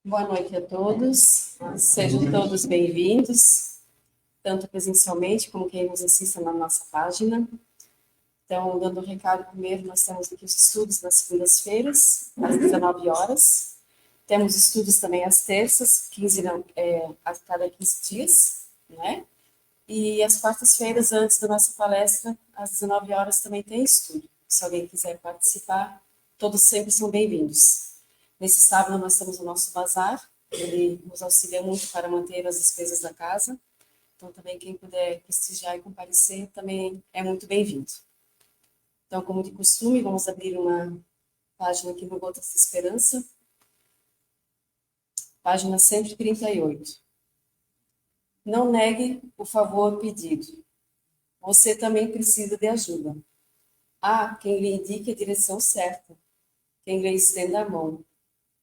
Boa noite a todos, sejam todos bem-vindos, tanto presencialmente como quem nos assista na nossa página. Então, dando um recado primeiro, nós temos aqui os estudos nas segundas-feiras, às 19 horas. Temos estudos também às terças, a cada 15 dias, né? E às quartas-feiras, antes da nossa palestra, às 19 horas, também tem estudo. Se alguém quiser participar, todos sempre são bem-vindos. Nesse sábado, nós temos o nosso bazar, ele nos auxilia muito para manter as despesas da casa. Então, também quem puder prestigiar e comparecer, também é muito bem-vindo. Então, como de costume, vamos abrir uma página aqui no Gotas de Esperança, página 138. Não negue o favor pedido. Você também precisa de ajuda. Há quem lhe indique a direção certa, quem lhe estenda a mão,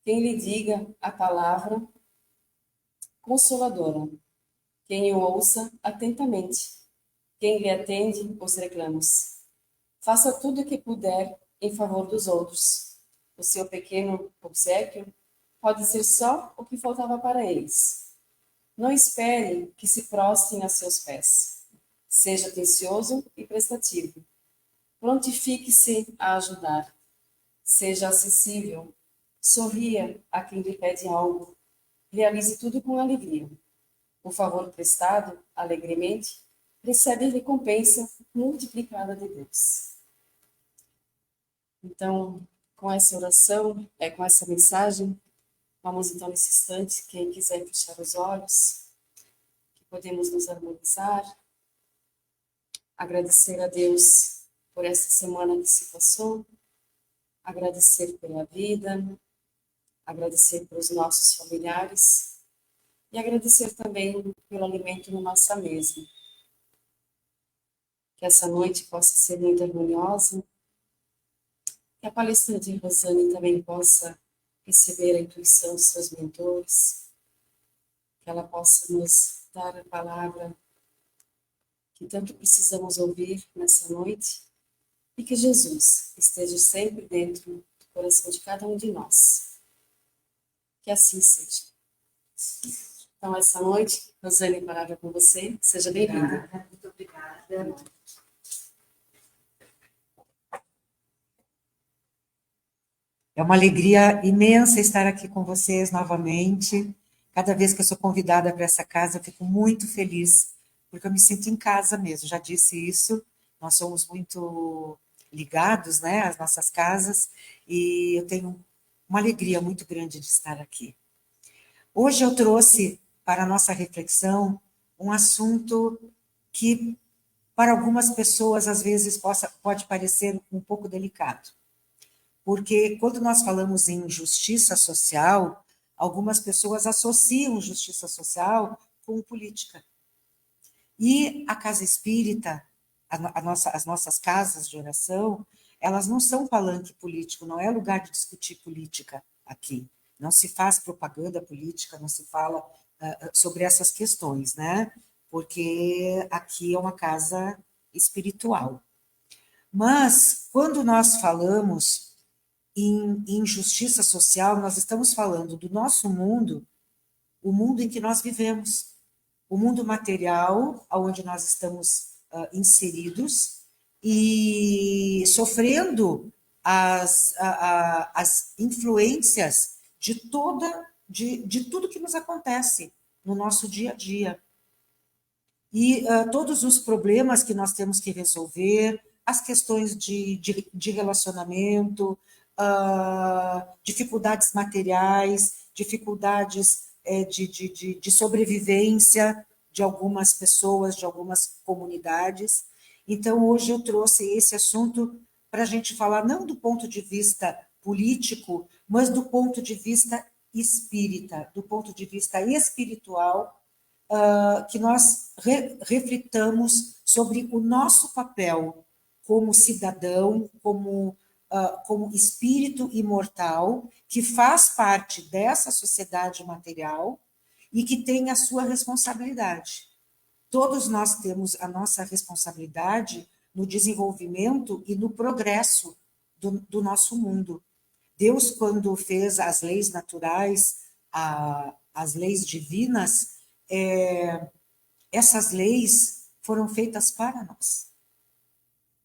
quem lhe diga a palavra consoladora, quem o ouça atentamente, quem lhe atende os reclamos. Faça tudo o que puder em favor dos outros. O seu pequeno obséquio pode ser só o que faltava para eles. Não espere que se prostrem a seus pés. Seja atencioso e prestativo. Prontifique-se a ajudar. Seja acessível. Sorria a quem lhe pede algo. Realize tudo com alegria. O favor prestado, alegremente, recebe recompensa multiplicada de Deus. Então, com essa oração, com essa mensagem, vamos então nesse instante, quem quiser fechar os olhos, que podemos nos harmonizar, agradecer a Deus por essa semana que se passou, agradecer pela vida, agradecer pelos nossos familiares e agradecer também pelo alimento na nossa mesa. Que essa noite possa ser muito harmoniosa, que a palestra de Rosane também possa receber a intuição dos seus mentores, que ela possa nos dar a palavra que tanto precisamos ouvir nessa noite e que Jesus esteja sempre dentro do coração de cada um de nós. Que assim seja. Então, essa noite, Rosane, a palavra com você. Seja bem-vinda. Muito obrigada. É uma alegria imensa estar aqui com vocês novamente. Cada vez que eu sou convidada para essa casa, eu fico muito feliz, porque eu me sinto em casa mesmo. Já disse isso, nós somos muito ligados, né, às nossas casas, e eu tenho uma alegria muito grande de estar aqui. Hoje eu trouxe para a nossa reflexão um assunto que, para algumas pessoas, às vezes pode parecer um pouco delicado. Porque quando nós falamos em justiça social, algumas pessoas associam justiça social com política. E a casa espírita, as nossas casas de oração, elas não são palanque político, não é lugar de discutir política aqui. Não se faz propaganda política, não se fala sobre essas questões, né? Porque aqui é uma casa espiritual. Mas, quando nós falamos em justiça social, nós estamos falando do nosso mundo, o mundo em que nós vivemos, o mundo material, onde nós estamos inseridos e sofrendo as influências de tudo que nos acontece no nosso dia a dia. E todos os problemas que nós temos que resolver, as questões de relacionamento, dificuldades materiais, dificuldades de sobrevivência de algumas pessoas, de algumas comunidades. Então, hoje eu trouxe esse assunto para a gente falar não do ponto de vista político, mas do ponto de vista espírita, do ponto de vista espiritual, que nós reflitamos sobre o nosso papel como cidadão, como espírito imortal, que faz parte dessa sociedade material e que tem a sua responsabilidade. todos nós temos a nossa responsabilidade no desenvolvimento e no progresso do nosso mundo. Deus, quando fez as leis naturais, as leis divinas, essas leis foram feitas para nós.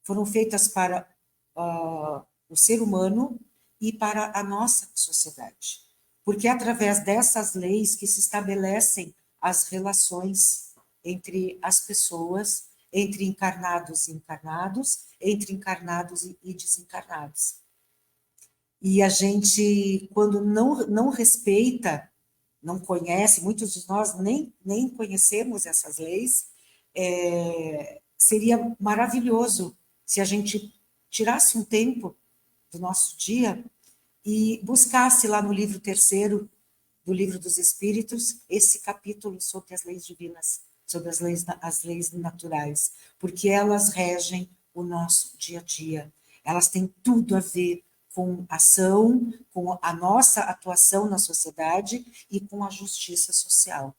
Foram feitas para o ser humano e para a nossa sociedade. Porque é através dessas leis que se estabelecem as relações entre as pessoas, entre encarnados e encarnados, entre encarnados e desencarnados. E a gente, quando não respeita, não conhece, muitos de nós nem conhecemos essas leis, seria maravilhoso se a gente tirasse um tempo do nosso dia e buscasse lá no livro 3º do Livro dos Espíritos esse capítulo sobre as leis divinas, sobre as leis naturais, porque elas regem o nosso dia a dia. Elas têm tudo a ver com ação, com a nossa atuação na sociedade e com a justiça social,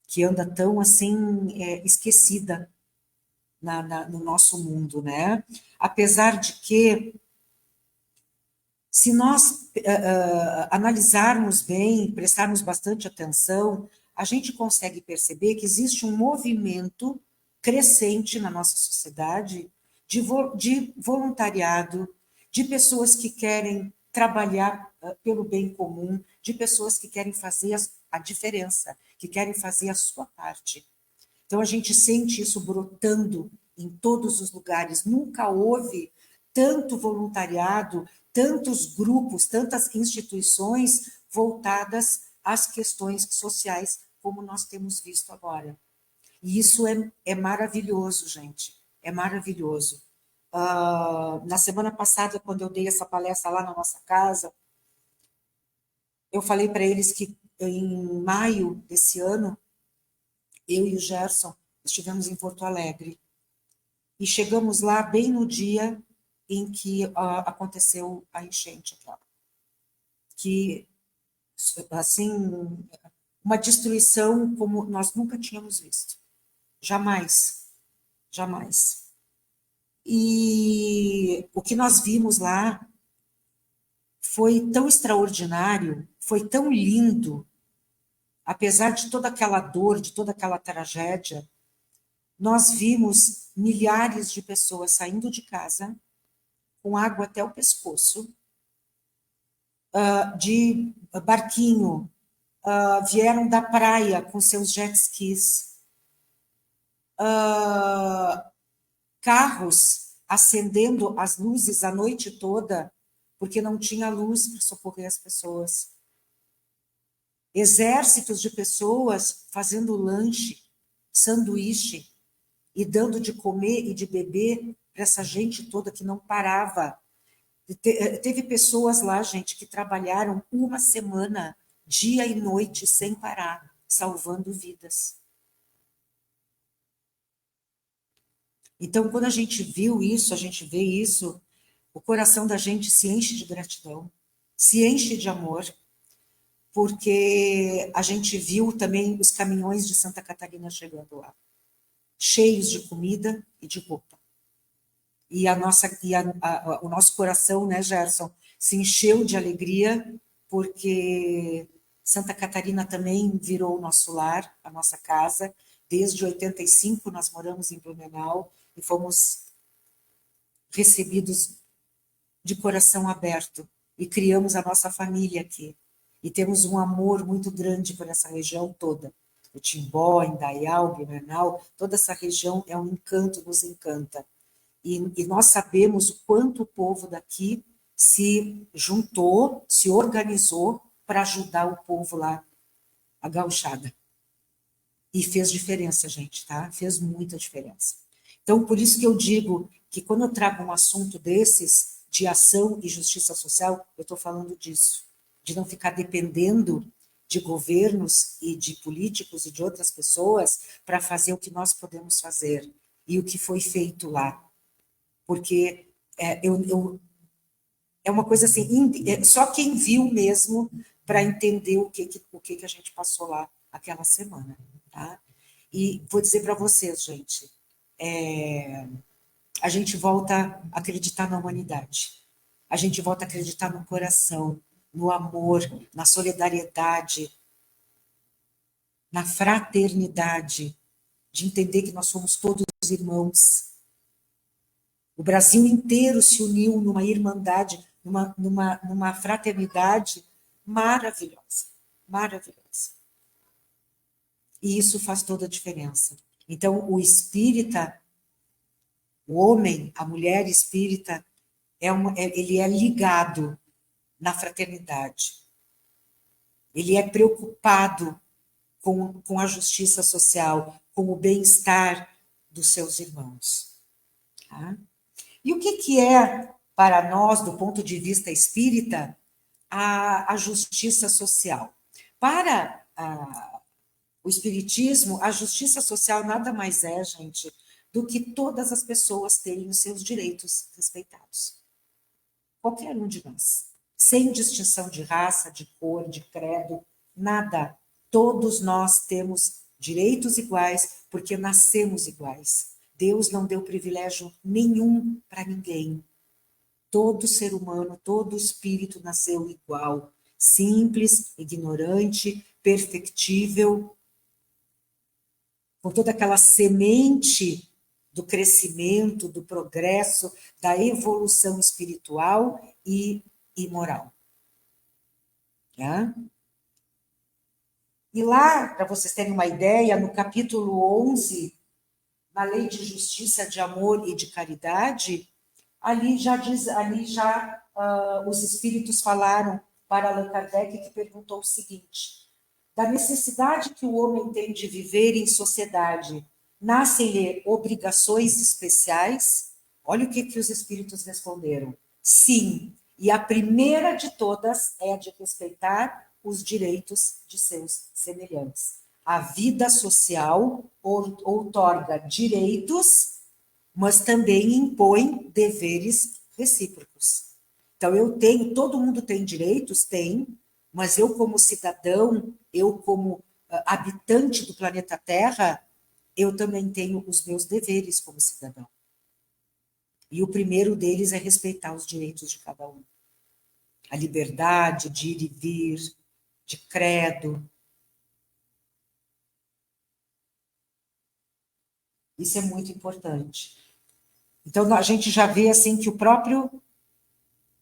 que anda tão assim esquecida no nosso mundo, né? Apesar de que, se nós analisarmos bem, prestarmos bastante atenção, a gente consegue perceber que existe um movimento crescente na nossa sociedade de voluntariado, de pessoas que querem trabalhar pelo bem comum, de pessoas que querem fazer a diferença, que querem fazer a sua parte. Então, a gente sente isso brotando em todos os lugares. Nunca houve tanto voluntariado, tantos grupos, tantas instituições voltadas às questões sociais, como nós temos visto agora. E isso é maravilhoso, gente. É maravilhoso. Na semana passada, quando eu dei essa palestra lá na nossa casa, eu falei para eles que em maio desse ano, eu e o Gerson estivemos em Porto Alegre. E chegamos lá bem no dia em que aconteceu a enchente aquela. Que, assim, uma destruição como nós nunca tínhamos visto. Jamais. Jamais. E o que nós vimos lá foi tão extraordinário, foi tão lindo, apesar de toda aquela dor, de toda aquela tragédia, nós vimos milhares de pessoas saindo de casa com água até o pescoço, de barquinho, vieram da praia com seus jet skis, carros acendendo as luzes a noite toda, porque não tinha luz para socorrer as pessoas. Exércitos de pessoas fazendo lanche, sanduíche, e dando de comer e de beber para essa gente toda que não parava. Teve pessoas lá, gente, que trabalharam uma semana, dia e noite, sem parar, salvando vidas. Então, quando a gente viu isso, a gente vê isso, o coração da gente se enche de gratidão, se enche de amor, porque a gente viu também os caminhões de Santa Catarina chegando lá, cheios de comida e de roupa. E o nosso coração, né, Gerson, se encheu de alegria, porque Santa Catarina também virou o nosso lar, a nossa casa. Desde 85 nós moramos em Blumenau e fomos recebidos de coração aberto e criamos a nossa família aqui. E temos um amor muito grande por essa região toda. O Timbó, Indaial, Blumenau, toda essa região é um encanto, nos encanta. E nós sabemos o quanto o povo daqui se juntou, se organizou para ajudar o povo lá, a gauchada. E fez diferença, gente, tá? Fez muita diferença. Então, por isso que eu digo que quando eu trago um assunto desses, de ação e justiça social, eu estou falando disso, de não ficar dependendo de governos e de políticos e de outras pessoas para fazer o que nós podemos fazer e o que foi feito lá. Porque é uma coisa assim, só quem viu mesmo para entender o que a gente passou lá aquela semana, tá? E vou dizer para vocês, gente, a gente volta a acreditar na humanidade. A gente volta a acreditar no coração, no amor, na solidariedade, na fraternidade, de entender que nós somos todos irmãos. O Brasil inteiro se uniu numa irmandade, numa fraternidade maravilhosa, maravilhosa. E isso faz toda a diferença. Então, o espírita, o homem, a mulher espírita, ele é ligado na fraternidade. Ele é preocupado com a justiça social, com o bem-estar dos seus irmãos. Tá? E o que é, para nós, do ponto de vista espírita, a justiça social? Para o espiritismo, a justiça social nada mais é, gente, do que todas as pessoas terem os seus direitos respeitados. Qualquer um de nós. Sem distinção de raça, de cor, de credo, nada. Todos nós temos direitos iguais, porque nascemos iguais. Deus não deu privilégio nenhum para ninguém. Todo ser humano, todo espírito nasceu igual. Simples, ignorante, perfectível, com toda aquela semente do crescimento, do progresso, da evolução espiritual e moral. Tá? E lá, para vocês terem uma ideia, no capítulo 11, na Lei de Justiça, de Amor e de Caridade, ali já os espíritos falaram para Allan Kardec, que perguntou o seguinte: da necessidade que o homem tem de viver em sociedade, nascem-lhe obrigações especiais? Olha o que os espíritos responderam. Sim, e a primeira de todas é a de respeitar os direitos de seus semelhantes. A vida social outorga direitos, mas também impõe deveres recíprocos. Então, todo mundo tem direitos? Tem, mas eu como cidadão, eu como habitante do planeta Terra, eu também tenho os meus deveres como cidadão. E o primeiro deles é respeitar os direitos de cada um. A liberdade de ir e vir, de credo. Isso é muito importante. Então, a gente já vê assim que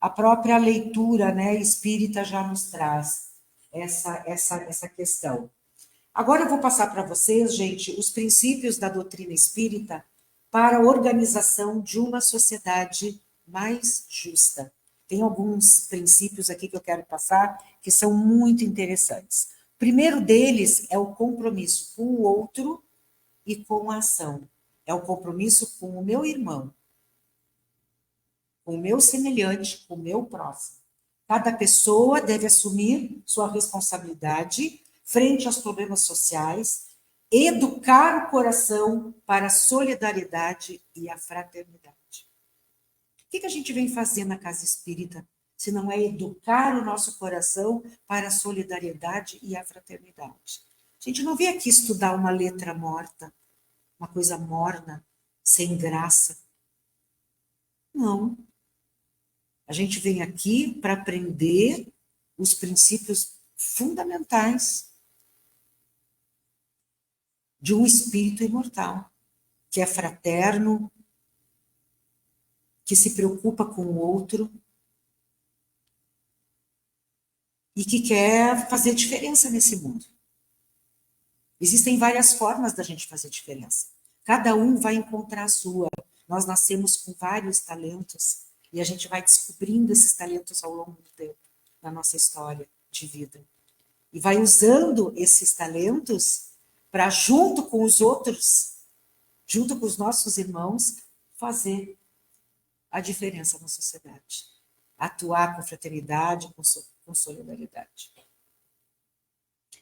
a própria leitura, né, espírita já nos traz essa questão. Agora eu vou passar para vocês, gente, os princípios da doutrina espírita para a organização de uma sociedade mais justa. Tem alguns princípios aqui que eu quero passar que são muito interessantes. O primeiro deles é o compromisso com o outro e com a ação. É o compromisso com o meu irmão, com o meu semelhante, com o meu próximo. Cada pessoa deve assumir sua responsabilidade frente aos problemas sociais, educar o coração para a solidariedade e a fraternidade. O que a gente vem fazer na casa espírita, se não é educar o nosso coração para a solidariedade e a fraternidade? A gente não vem aqui estudar uma letra morta, uma coisa morna, sem graça. Não. A gente vem aqui para aprender os princípios fundamentais de um espírito imortal, que é fraterno, que se preocupa com o outro e que quer fazer diferença nesse mundo. Existem várias formas da gente fazer diferença. Cada um vai encontrar a sua. Nós nascemos com vários talentos e a gente vai descobrindo esses talentos ao longo do tempo, na nossa história de vida. E vai usando esses talentos para, junto com os outros, junto com os nossos irmãos, fazer a diferença na sociedade. Atuar com fraternidade, com solidariedade.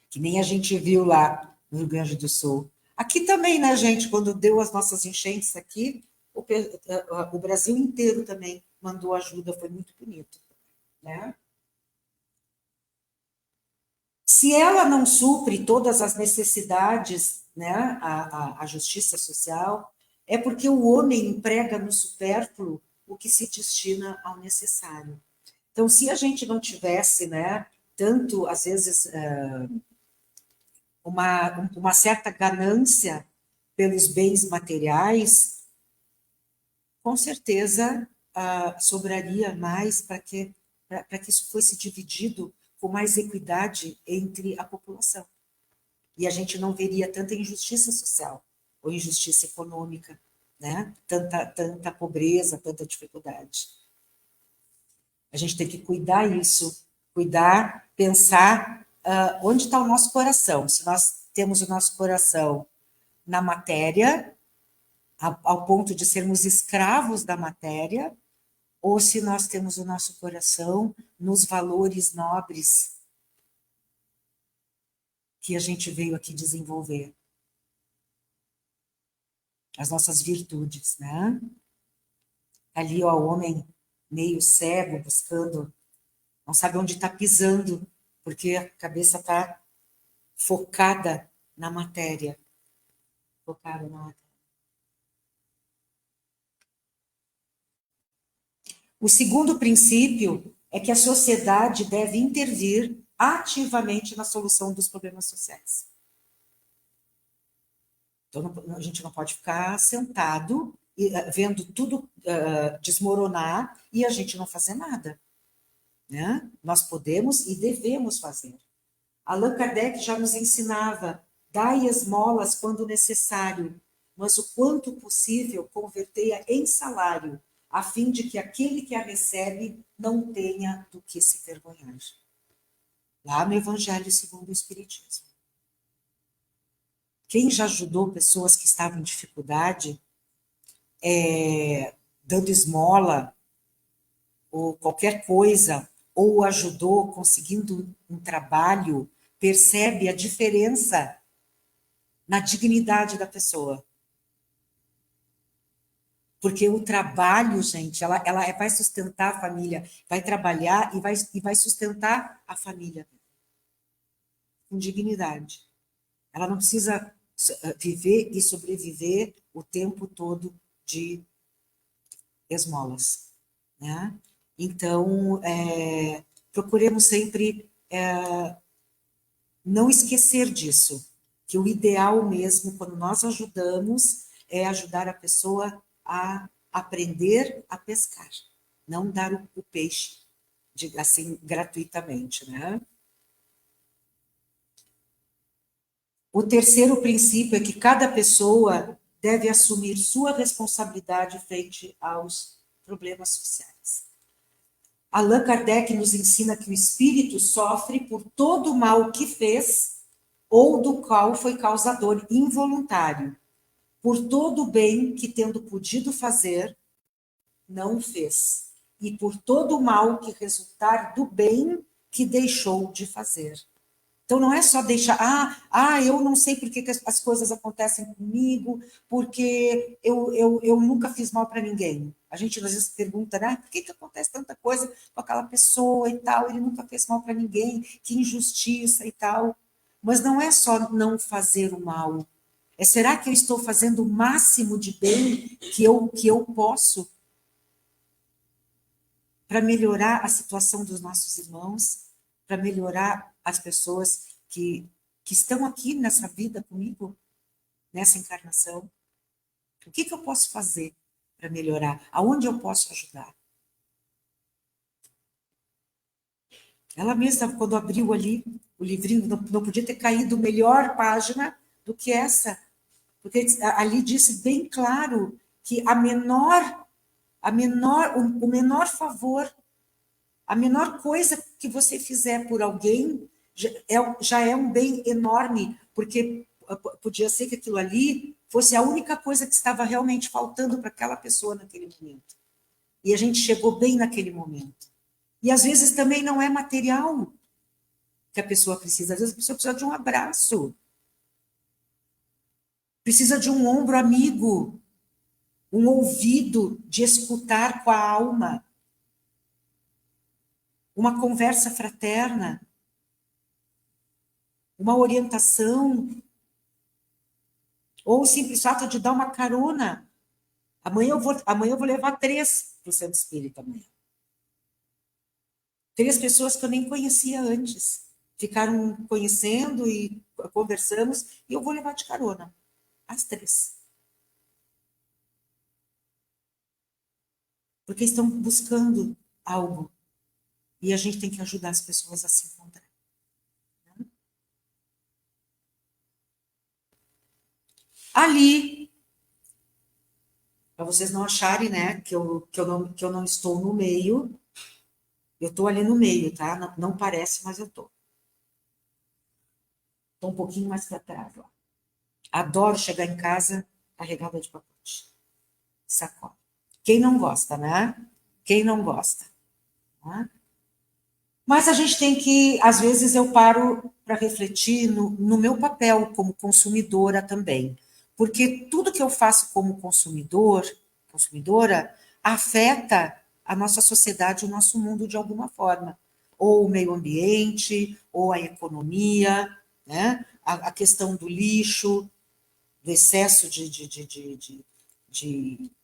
Que nem a gente viu lá no Rio Grande do Sul. Aqui também, né, gente? Quando deu as nossas enchentes aqui, o Brasil inteiro também mandou ajuda, foi muito bonito. Né? Se ela não supre todas as necessidades né, a justiça social, é porque o homem emprega no supérfluo o que se destina ao necessário. Então, se a gente não tivesse, né, tanto, às vezes, uma certa ganância pelos bens materiais, com certeza sobraria mais para que isso fosse dividido com mais equidade entre a população. E a gente não veria tanta injustiça social ou injustiça econômica, né? Tanta pobreza, tanta dificuldade. A gente tem que cuidar isso, cuidar, pensar onde está o nosso coração. Se nós temos o nosso coração na matéria, ao ponto de sermos escravos da matéria, ou se nós temos o nosso coração nos valores nobres que a gente veio aqui desenvolver. As nossas virtudes, né? Ali, ó, o homem meio cego, buscando, não sabe onde está pisando, porque a cabeça está focada na matéria. Focada na matéria. O segundo princípio é que a sociedade deve intervir ativamente na solução dos problemas sociais. Então, a gente não pode ficar sentado vendo tudo desmoronar e a gente não fazer nada. Né? Nós podemos e devemos fazer. Allan Kardec já nos ensinava: dai esmolas quando necessário, mas o quanto possível convertei-a em salário, a fim de que aquele que a recebe não tenha do que se vergonhar. Lá no Evangelho segundo o Espiritismo. Quem já ajudou pessoas que estavam em dificuldade, dando esmola, ou qualquer coisa, ou ajudou conseguindo um trabalho, percebe a diferença na dignidade da pessoa. Porque o trabalho, gente, ela vai sustentar a família, vai trabalhar e vai sustentar a família com dignidade. Ela não precisa viver e sobreviver o tempo todo de esmolas, né? Então, procuremos sempre não esquecer disso, que o ideal mesmo, quando nós ajudamos, é ajudar a pessoa a aprender a pescar, não dar o peixe assim gratuitamente, né? O terceiro princípio é que cada pessoa deve assumir sua responsabilidade frente aos problemas sociais. Allan Kardec nos ensina que o espírito sofre por todo o mal que fez ou do qual foi causador involuntário, por todo o bem que, tendo podido fazer, não fez, e por todo o mal que resultar do bem que deixou de fazer. Então, não é só deixar, eu não sei por que as coisas acontecem comigo, porque eu nunca fiz mal para ninguém. A gente às vezes pergunta, né, por que acontece tanta coisa com aquela pessoa e tal, ele nunca fez mal para ninguém, que injustiça e tal. Mas não é só não fazer o mal, será que eu estou fazendo o máximo de bem que eu posso para melhorar a situação dos nossos irmãos, para melhorar as pessoas que estão aqui nessa vida comigo, nessa encarnação? O que eu posso fazer para melhorar? Aonde eu posso ajudar? Ela mesma, quando abriu ali o livrinho, não podia ter caído melhor página do que essa, porque ali disse bem claro que o menor favor, a menor coisa que você fizer por alguém já é um bem enorme, porque podia ser que aquilo ali fosse a única coisa que estava realmente faltando para aquela pessoa naquele momento. E a gente chegou bem naquele momento. E às vezes também não é material que a pessoa precisa, às vezes a pessoa precisa de um abraço, precisa de um ombro amigo, um ouvido de escutar com a alma, uma conversa fraterna, uma orientação, Ou o simples fato de dar uma carona. Amanhã eu vou levar 3 para o centro espírita amanhã. 3 pessoas que eu nem conhecia antes. Ficaram conhecendo e conversamos, e eu vou levar de carona. As 3. Porque estão buscando algo. E a gente tem que ajudar as pessoas a se encontrar. Ali, para vocês não acharem, né, que eu não estou no meio, eu estou ali no meio, tá? Não, não parece, mas eu estou. Estou um pouquinho mais para trás lá. Adoro chegar em casa carregada de pacote. Sacola. Quem não gosta, né? Quem não gosta? Né? Mas a gente tem que, às vezes, eu paro para refletir no meu papel como consumidora também. Porque tudo que eu faço como consumidora, afeta a nossa sociedade, o nosso mundo de alguma forma. Ou o meio ambiente, ou a economia, né? A questão do lixo, do excesso de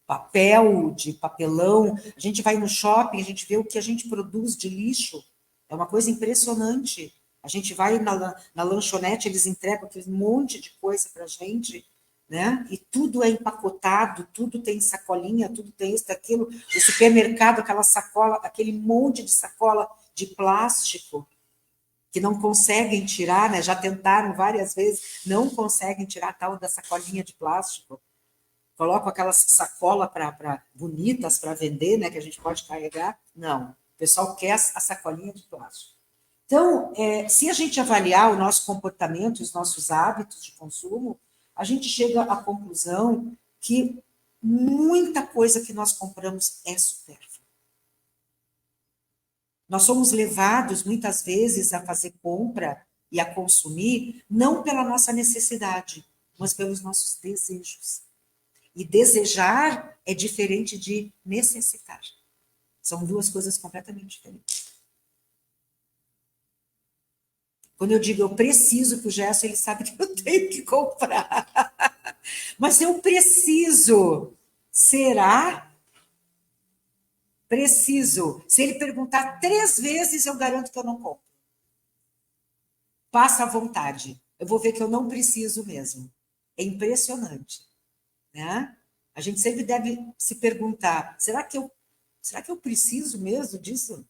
papel, de papelão. A gente vai no shopping, a gente vê o que a gente produz de lixo. É uma coisa impressionante. A gente vai na lanchonete, eles entregam aquele monte de coisa para a gente, né? E tudo é empacotado, tudo tem sacolinha, tudo tem isso, aquilo. O supermercado, aquela sacola, aquele monte de sacola de plástico que não conseguem tirar, né? Já tentaram várias vezes, não conseguem tirar a tal da sacolinha de plástico. Colocam aquelas sacolas bonitas para vender, né? Que a gente pode carregar. Não. O pessoal quer a sacolinha de plástico. Então, se a gente avaliar o nosso comportamento, os nossos hábitos de consumo, a gente chega à conclusão que muita coisa que nós compramos é supérflua. Nós somos levados, muitas vezes, a fazer compra e a consumir, não pela nossa necessidade, mas pelos nossos desejos. E desejar é diferente de necessitar. São 2 coisas completamente diferentes. Quando eu digo eu preciso que o Gerson, ele sabe que eu tenho que comprar. Mas eu preciso. Será? Preciso. Se ele perguntar 3 vezes, eu garanto que eu não compro. Passa à vontade. Eu vou ver que eu não preciso mesmo. É impressionante, né? A gente sempre deve se perguntar: será que eu preciso mesmo disso?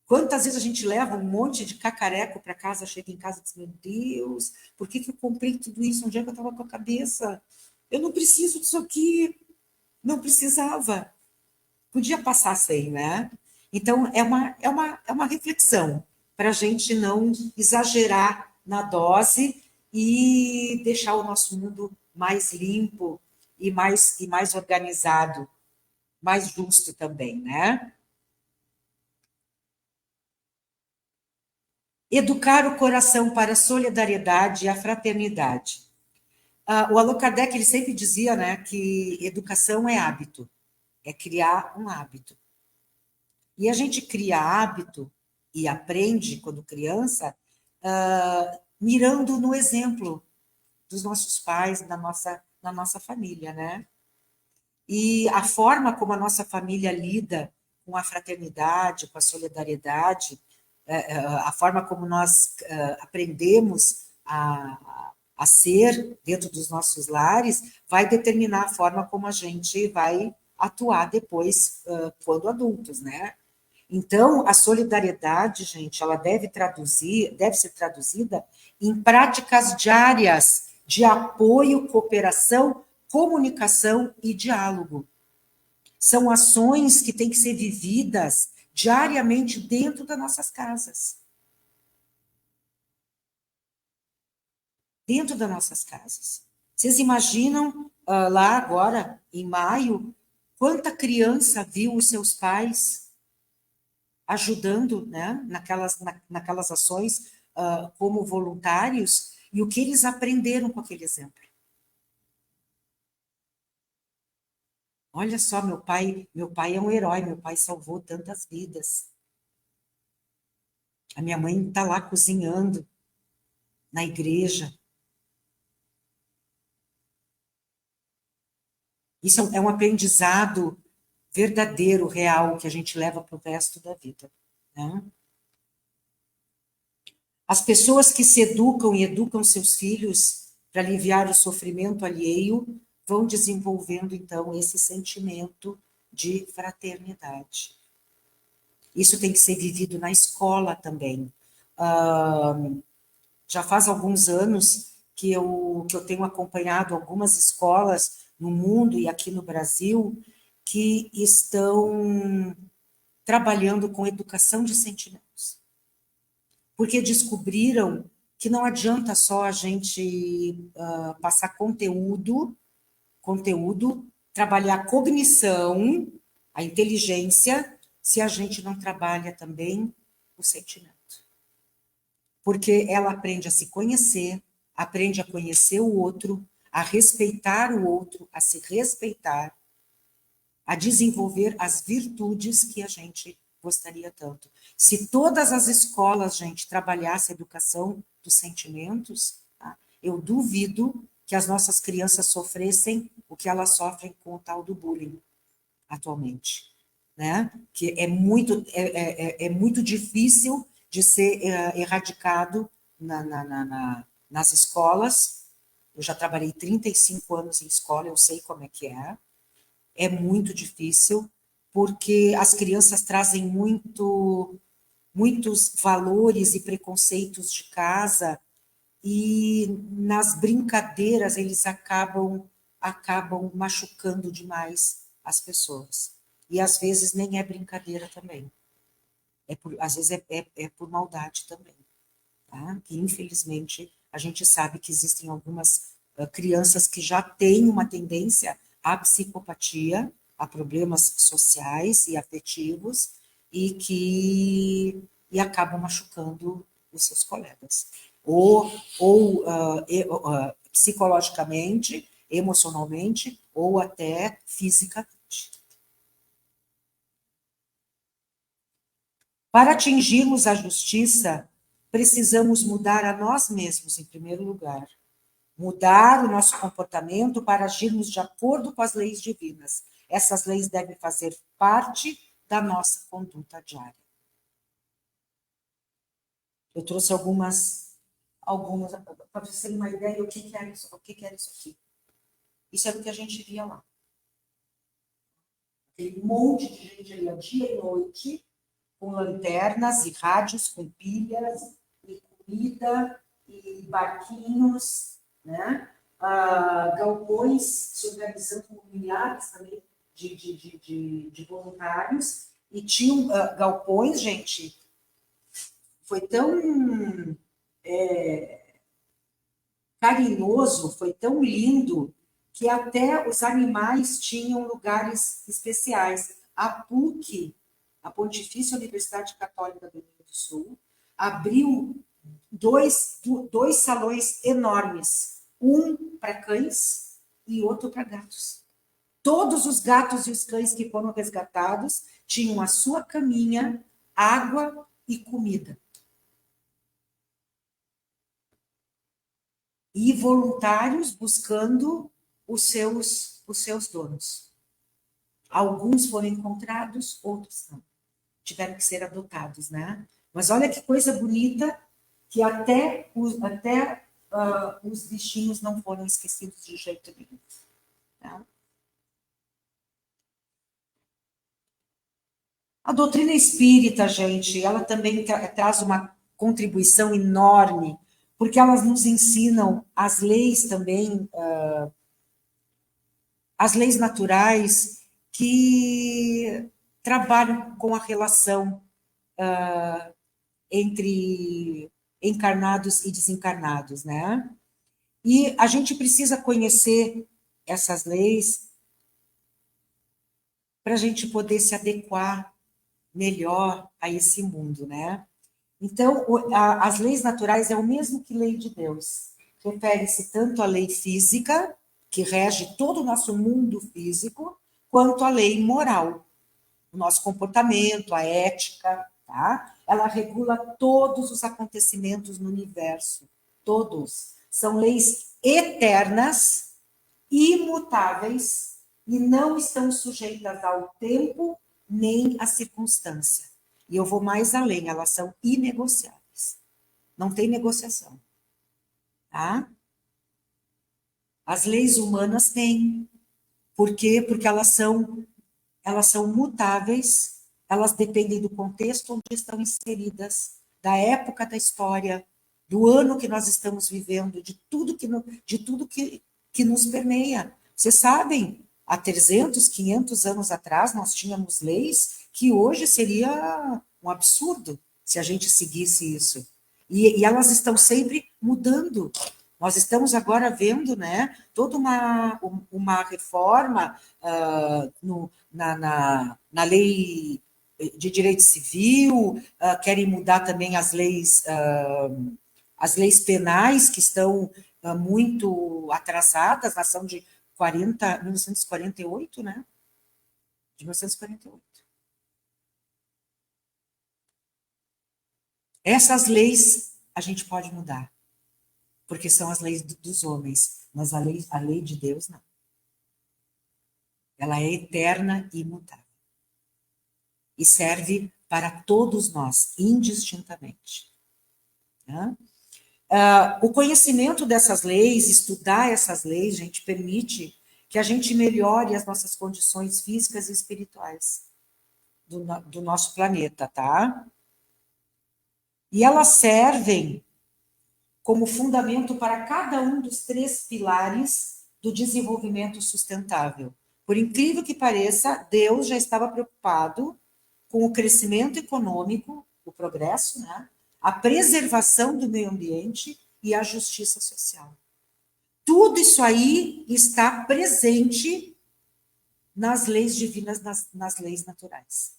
Quantas vezes a gente leva um monte de cacareco para casa, chega em casa e diz: meu Deus, por que eu comprei tudo isso? Onde é que eu estava com a cabeça? Eu não preciso disso aqui. Não precisava. Podia passar sem, né? Então, é uma reflexão para a gente não exagerar na dose e deixar o nosso mundo mais limpo e mais organizado, mais justo também, né? Educar o coração para a solidariedade e a fraternidade. O Allan Kardec ele sempre dizia, né, que educação é hábito, é criar um hábito. E a gente cria hábito e aprende, quando criança, mirando no exemplo dos nossos pais, da nossa família, né? E a forma como a nossa família lida com a fraternidade, com a solidariedade, a forma como nós aprendemos a ser dentro dos nossos lares, vai determinar a forma como a gente vai atuar depois, quando adultos, né? Então, a solidariedade, gente, ela deve ser traduzida em práticas diárias de apoio, cooperação, comunicação e diálogo. São ações que têm que ser vividas diariamente dentro das nossas casas. Dentro das nossas casas. Vocês imaginam lá agora, em maio, quanta criança viu os seus pais ajudando, né, naquelas ações como voluntários, e o que eles aprenderam com aquele exemplo. Olha só, meu pai é um herói, meu pai salvou tantas vidas. A minha mãe está lá cozinhando na igreja. Isso é um aprendizado verdadeiro, real, que a gente leva para o resto da vida, né? As pessoas que se educam e educam seus filhos para aliviar o sofrimento alheio vão desenvolvendo, então, esse sentimento de fraternidade. Isso tem que ser vivido na escola também. Já faz alguns anos que eu tenho acompanhado algumas escolas no mundo e aqui no Brasil que estão trabalhando com educação de sentimentos. Porque descobriram que não adianta só a gente passar conteúdo, trabalhar a cognição, a inteligência, se a gente não trabalha também o sentimento. Porque ela aprende a se conhecer, aprende a conhecer o outro, a respeitar o outro, a se respeitar, a desenvolver as virtudes que a gente gostaria tanto. Se todas as escolas, gente, trabalhassem a educação dos sentimentos, tá? Eu duvido que as nossas crianças sofressem o que elas sofrem com o tal do bullying atualmente, né? Que é muito difícil de ser erradicado nas escolas. Eu já trabalhei 35 anos em escola, eu sei como é que é. É muito difícil, porque as crianças trazem muitos valores e preconceitos de casa, e nas brincadeiras eles acabam machucando demais as pessoas. E às vezes nem é brincadeira também. Às vezes é por maldade também. Tá? Que infelizmente a gente sabe que existem algumas crianças que já têm uma tendência à psicopatia, a problemas sociais e afetivos, e acabam machucando os seus colegas. Ou psicologicamente, emocionalmente, ou até fisicamente. Para atingirmos a justiça, precisamos mudar a nós mesmos, em primeiro lugar. Mudar o nosso comportamento para agirmos de acordo com as leis divinas. Essas leis devem fazer parte da nossa conduta diária. Eu trouxe algumas para vocês terem uma ideia do que era isso, aqui. Isso era o que a gente via lá. Aquele monte de gente ali, dia e noite, com lanternas e rádios com pilhas, e comida, e barquinhos, né? Galpões se organizando com milhares também de voluntários, e tinham galpões, gente, foi tão carinhoso, foi tão lindo, que até os animais tinham lugares especiais. A PUC, a Pontifícia Universidade Católica do Rio Grande do Sul, abriu dois salões enormes, um para cães e outro para gatos. Todos os gatos e os cães que foram resgatados tinham a sua caminha, água e comida. E voluntários buscando os seus donos. Alguns foram encontrados, outros não. Tiveram que ser adotados, né? Mas olha que coisa bonita, que até os bichinhos não foram esquecidos de jeito nenhum. Tá? A doutrina espírita, gente, ela também traz uma contribuição enorme, porque elas nos ensinam as leis também, as leis naturais que trabalham com a relação entre encarnados e desencarnados, né? E a gente precisa conhecer essas leis para a gente poder se adequar melhor a esse mundo, né? Então, as leis naturais é o mesmo que lei de Deus. Refere-se tanto à lei física, que rege todo o nosso mundo físico, quanto à lei moral, o nosso comportamento, a ética, tá? Ela regula todos os acontecimentos no universo, todos. São leis eternas, imutáveis, e não estão sujeitas ao tempo nem à circunstância. E eu vou mais além, elas são inegociáveis. Não tem negociação. Tá? As leis humanas têm. Por quê? Porque elas são mutáveis, elas dependem do contexto onde estão inseridas, da época da história, do ano que nós estamos vivendo, de tudo que nos permeia. Vocês sabem, há 300, 500 anos atrás, nós tínhamos leis que hoje seria um absurdo se a gente seguisse isso. E elas estão sempre mudando. Nós estamos agora vendo, né, toda uma reforma na lei de direito civil, querem mudar também as leis penais, que estão muito atrasadas, nós são de 1948, né? De 1948. Essas leis a gente pode mudar, porque são as leis dos homens, mas a lei de Deus não. Ela é eterna e imutável. E serve para todos nós, indistintamente. Tá? O conhecimento dessas leis, estudar essas leis, gente, permite que a gente melhore as nossas condições físicas e espirituais do nosso planeta, tá? E elas servem como fundamento para cada um dos 3 pilares do desenvolvimento sustentável. Por incrível que pareça, Deus já estava preocupado com o crescimento econômico, o progresso, né? A preservação do meio ambiente e a justiça social. Tudo isso aí está presente nas leis divinas, nas leis naturais.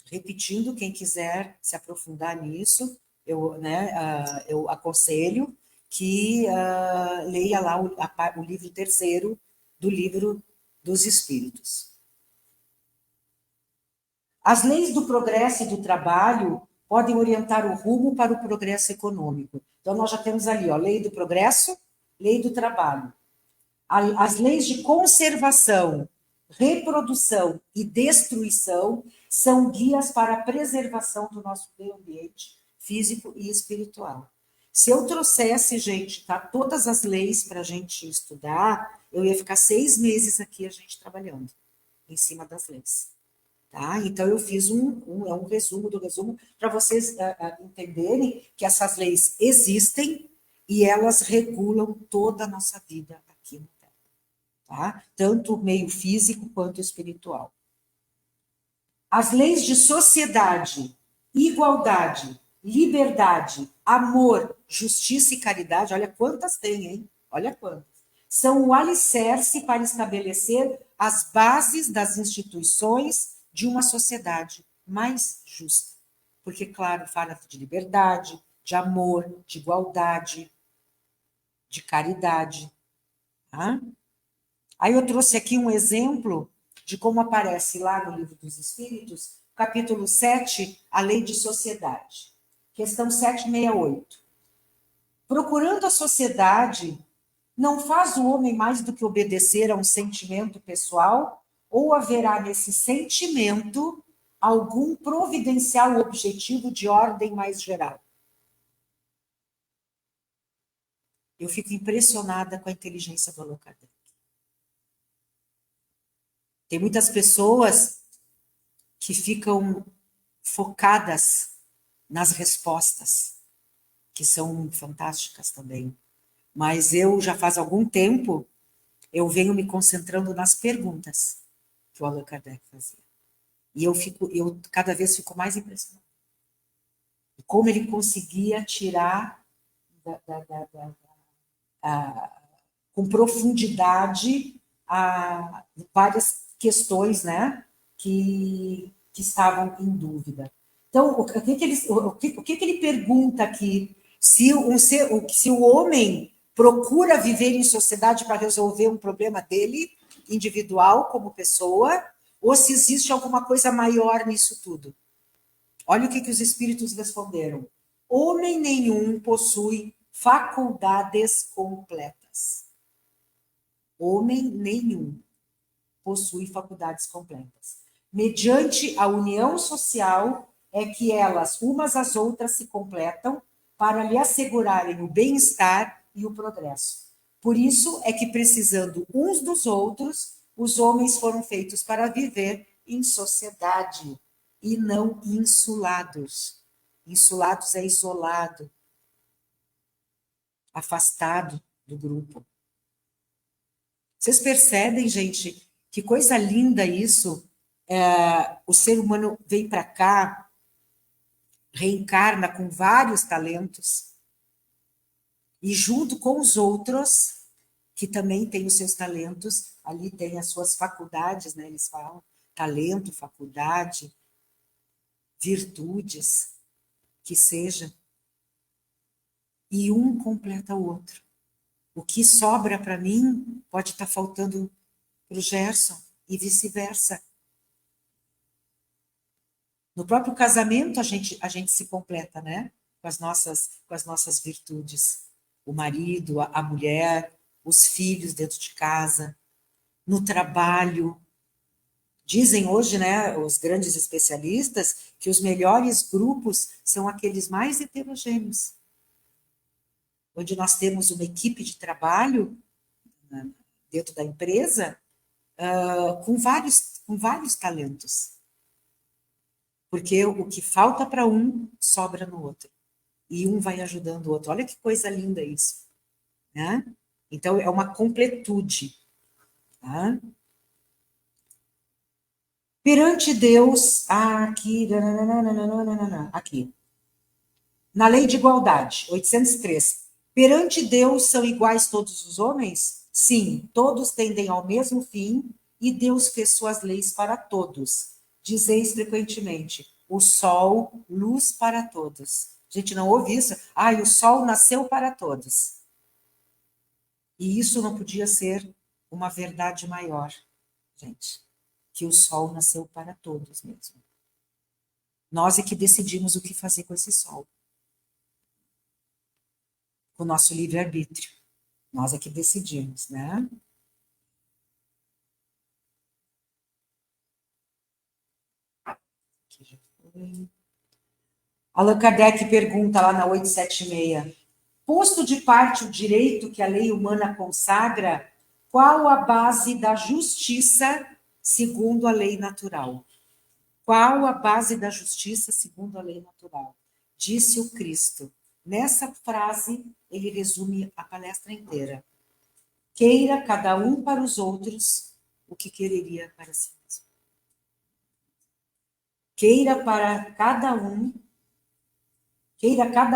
Repetindo, quem quiser se aprofundar nisso, eu aconselho que leia lá o livro 3º do Livro dos Espíritos. As leis do progresso e do trabalho podem orientar o rumo para o progresso econômico. Então, nós já temos ali, lei do progresso, lei do trabalho. As leis de conservação, reprodução e destruição são guias para a preservação do nosso meio ambiente físico e espiritual. Se eu trouxesse, gente, todas as leis para a gente estudar, eu ia ficar 6 meses aqui a gente trabalhando em cima das leis. Tá? Então, eu fiz um resumo do resumo para vocês entenderem que essas leis existem e elas regulam toda a nossa vida aqui no Terra. Tá? Tanto o meio físico quanto espiritual. As leis de sociedade, igualdade, liberdade, amor, justiça e caridade, olha quantas tem, hein? Olha quantas. São o alicerce para estabelecer as bases das instituições de uma sociedade mais justa. Porque, claro, fala de liberdade, de amor, de igualdade, de caridade. Tá? Aí eu trouxe aqui um exemplo de como aparece lá no Livro dos Espíritos, capítulo 7, a lei de sociedade. Questão 768. Procurando a sociedade, não faz o homem mais do que obedecer a um sentimento pessoal, ou haverá nesse sentimento algum providencial objetivo de ordem mais geral? Eu fico impressionada com a inteligência do Allan Kardec. Tem muitas pessoas que ficam focadas nas respostas, que são fantásticas também. Mas eu, já faz algum tempo, eu venho me concentrando nas perguntas que o Allan Kardec fazia. E eu cada vez fico mais impressionada. Como ele conseguia tirar com profundidade várias questões, né, que estavam em dúvida. Então, o que ele pergunta aqui? Se o homem procura viver em sociedade para resolver um problema dele, individual, como pessoa, ou se existe alguma coisa maior nisso tudo? Olha o que os espíritos responderam. Homem nenhum possui faculdades completas. Homem nenhum. possui faculdades completas. Mediante a união social é que elas, umas às outras, se completam para lhe assegurarem o bem-estar e o progresso. Por isso é que, precisando uns dos outros, os homens foram feitos para viver em sociedade e não insulados. Insulados é isolado, afastado do grupo. Vocês percebem, gente, que coisa linda isso? O ser humano vem para cá, reencarna com vários talentos, e junto com os outros, que também têm os seus talentos, ali tem as suas faculdades, né? Eles falam talento, faculdade, virtudes, que seja. E um completa o outro. O que sobra para mim pode estar faltando para o Gerson e vice-versa. No próprio casamento a gente se completa, né? Com as nossas virtudes. O marido, a mulher, os filhos dentro de casa, no trabalho. Dizem hoje, né, os grandes especialistas, que os melhores grupos são aqueles mais heterogêneos, onde nós temos uma equipe de trabalho, né, dentro da empresa, com vários talentos. Porque o que falta para um, sobra no outro. E um vai ajudando o outro. Olha que coisa linda isso. Né? Então, é uma completude. Tá? Perante Deus, aqui. Na lei de igualdade, 803. Perante Deus são iguais todos os homens? Sim, todos tendem ao mesmo fim e Deus fez suas leis para todos. Dizeis frequentemente, o sol, luz para todos. A gente não ouve isso. O sol nasceu para todos. E isso não podia ser uma verdade maior, gente, que o sol nasceu para todos mesmo. Nós é que decidimos o que fazer com esse sol. Com o nosso livre-arbítrio. Nós é que decidimos, né? Aqui já foi. Allan Kardec pergunta lá na 876. Posto de parte o direito que a lei humana consagra, qual a base da justiça segundo a lei natural? Qual a base da justiça segundo a lei natural? Disse o Cristo. Nessa frase, ele resume a palestra inteira. Queira cada um para os outros o que quereria para si mesmo. Queira cada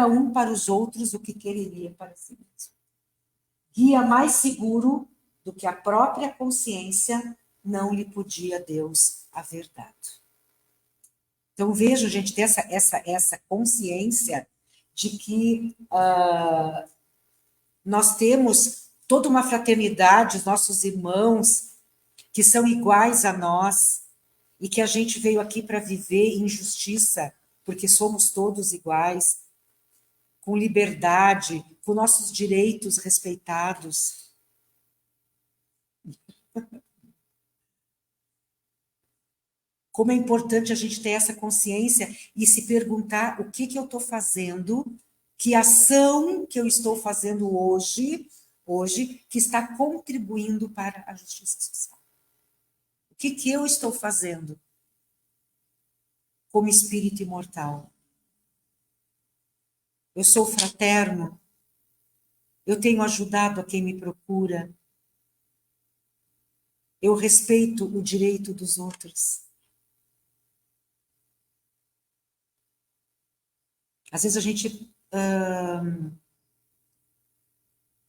um para os outros o que quereria para si mesmo. Guia mais seguro do que a própria consciência, não lhe podia Deus haver dado. Então, veja, gente, ter essa consciência de que nós temos toda uma fraternidade, os nossos irmãos, que são iguais a nós, e que a gente veio aqui para viver em justiça, porque somos todos iguais, com liberdade, com nossos direitos respeitados. Como é importante a gente ter essa consciência e se perguntar o que eu estou fazendo, que ação que eu estou fazendo hoje, que está contribuindo para a justiça social. O que eu estou fazendo como espírito imortal? Eu sou fraterno? Eu tenho ajudado a quem me procura? Eu respeito o direito dos outros? Às vezes a gente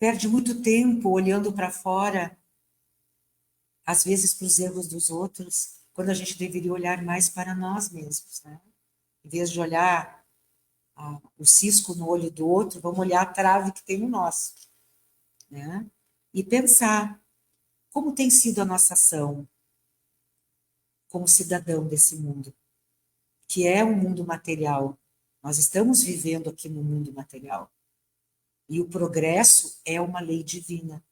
perde muito tempo olhando para fora, às vezes para os erros dos outros, quando a gente deveria olhar mais para nós mesmos, né? Em vez de olhar o cisco no olho do outro, vamos olhar a trave que tem no nosso, né? E pensar como tem sido a nossa ação como cidadão desse mundo, que é um mundo material. Nós estamos vivendo aqui no mundo material. E o progresso é uma lei divina.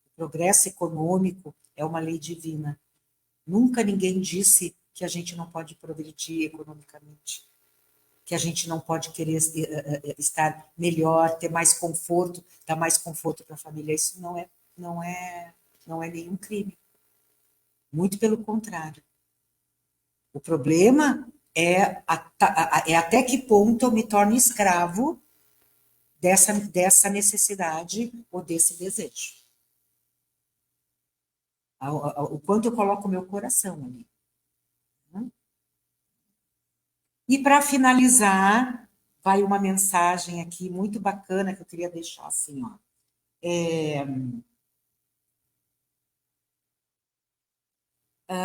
O progresso econômico é uma lei divina. Nunca ninguém disse que a gente não pode progredir economicamente, que a gente não pode querer estar melhor, ter mais conforto, dar mais conforto para a família. Isso não é nenhum crime. Muito pelo contrário. O problema é até que ponto eu me torno escravo dessa necessidade ou desse desejo. O quanto eu coloco o meu coração ali. E para finalizar, vai uma mensagem aqui muito bacana que eu queria deixar assim, ó.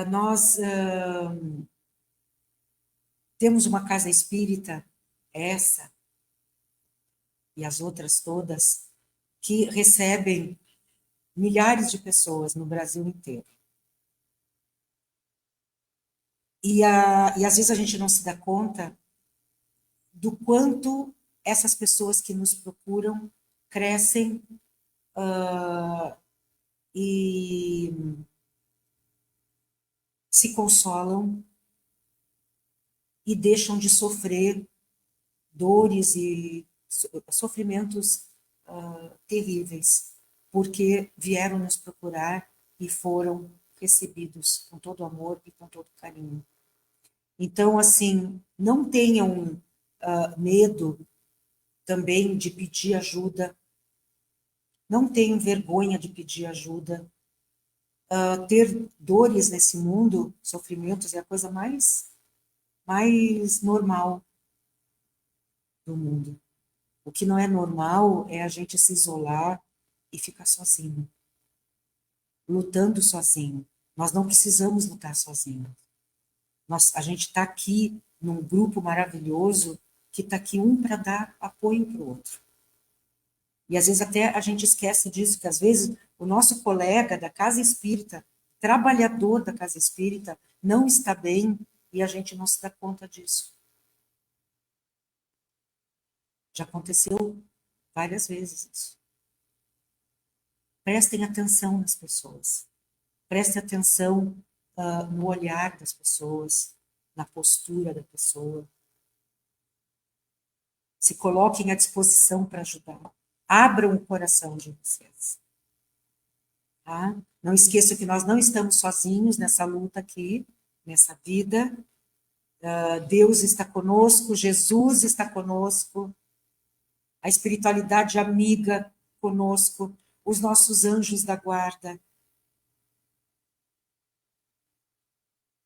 Nós temos uma casa espírita, essa e as outras todas, que recebem milhares de pessoas no Brasil inteiro. E às vezes a gente não se dá conta do quanto essas pessoas que nos procuram crescem e se consolam e deixam de sofrer dores e sofrimentos terríveis, porque vieram nos procurar e foram recebidos com todo amor e com todo carinho. Então, assim, não tenham medo também de pedir ajuda, não tenham vergonha de pedir ajuda. Ter dores nesse mundo, sofrimentos, é a coisa mais normal do mundo. O que não é normal é a gente se isolar e ficar sozinho, lutando sozinho. Nós não precisamos lutar sozinho. A gente está aqui num grupo maravilhoso que está aqui um para dar apoio para o outro. E às vezes até a gente esquece disso, que às vezes o nosso colega da casa espírita, trabalhador da casa espírita, não está bem e a gente não se dá conta disso. Já aconteceu várias vezes isso. Prestem atenção nas pessoas. Prestem atenção no olhar das pessoas, na postura da pessoa. Se coloquem à disposição para ajudar. Abram o coração de vocês. Tá? Não esqueçam que nós não estamos sozinhos nessa luta aqui, nessa vida. Deus está conosco, Jesus está conosco, a espiritualidade amiga conosco, os nossos anjos da guarda,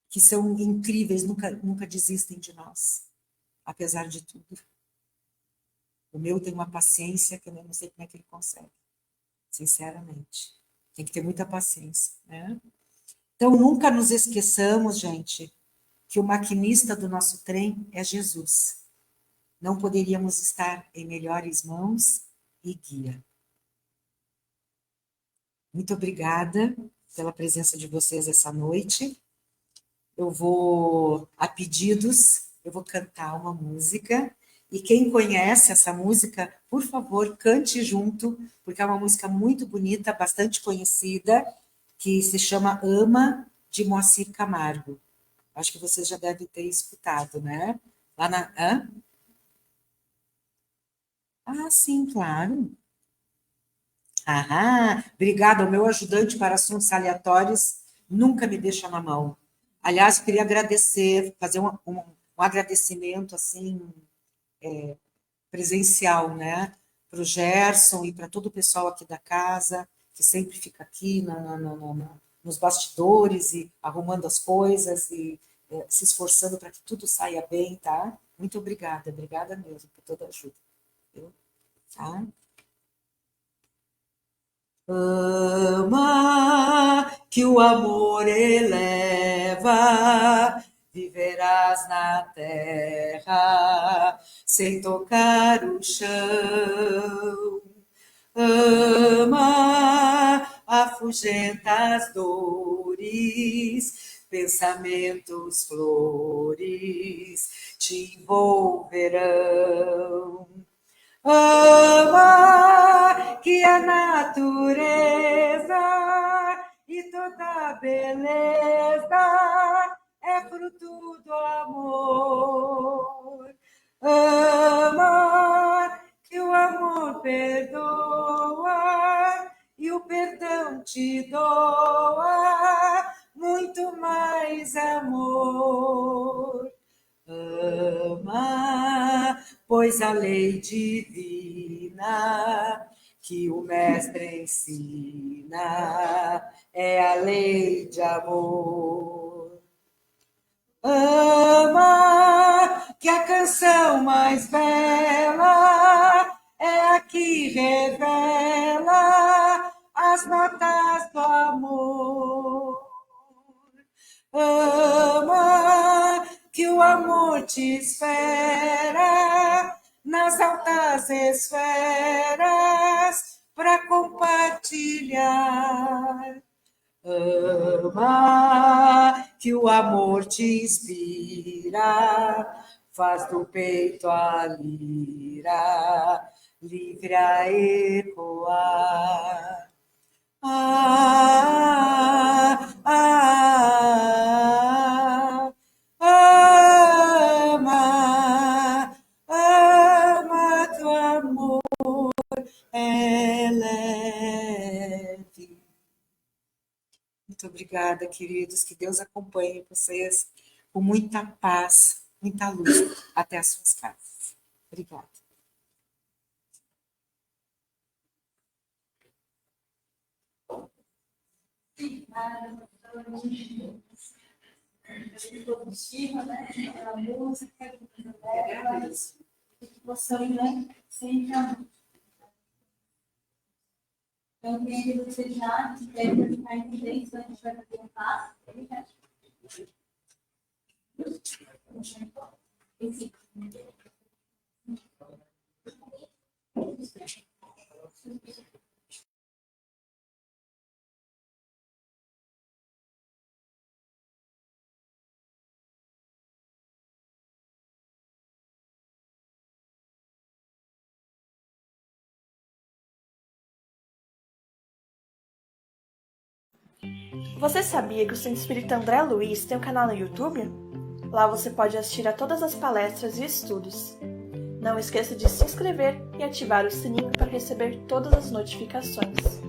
que são incríveis, nunca desistem de nós, apesar de tudo. O meu tem uma paciência que eu não sei como é que ele consegue, sinceramente. Tem que ter muita paciência, né? Então, nunca nos esqueçamos, gente, que o maquinista do nosso trem é Jesus. Não poderíamos estar em melhores mãos e guia. Muito obrigada pela presença de vocês essa noite. Eu vou, a pedidos, eu vou cantar uma música. E quem conhece essa música, por favor, cante junto, porque é uma música muito bonita, bastante conhecida, que se chama Ama, de Moacir Camargo. Acho que vocês já devem ter escutado, né? Lá na... Hã? Ah, sim, claro. Ah, obrigada. O meu ajudante para assuntos aleatórios nunca me deixa na mão. Aliás, eu queria agradecer, fazer um agradecimento assim presencial, né, para o Gerson e para todo o pessoal aqui da casa, que sempre fica aqui nos bastidores e arrumando as coisas e se esforçando para que tudo saia bem, tá? Muito obrigada mesmo por toda a ajuda. Viu? Tá? Ama que o amor eleva, viverás na terra sem tocar o chão. Ama, afugenta as dores, pensamentos, flores te envolverão. Ama que a natureza e toda beleza é fruto do amor. Ama, que o amor perdoa e o perdão te doa muito mais amor. Ama, pois a lei divina que o mestre ensina é a lei de amor. Ama, que a canção mais bela é a que revela as notas do amor. Ama, que o amor te espera nas altas esferas para compartilhar. Ama, que o amor te inspira, faz do peito a lira, livre a ecoar. Ama, ama, teu amor é leve. Muito obrigada, queridos. Que Deus acompanhe vocês com muita paz, muita luz até as suas casas. Obrigada. Produtiva, né? A música, você, né? Sempre eu entendo que você já deve ficar entendendo, então a gente vai perguntar. Enfim. Você sabia que o Centro Espírita André Luiz tem um canal no YouTube? Lá você pode assistir a todas as palestras e estudos. Não esqueça de se inscrever e ativar o sininho para receber todas as notificações.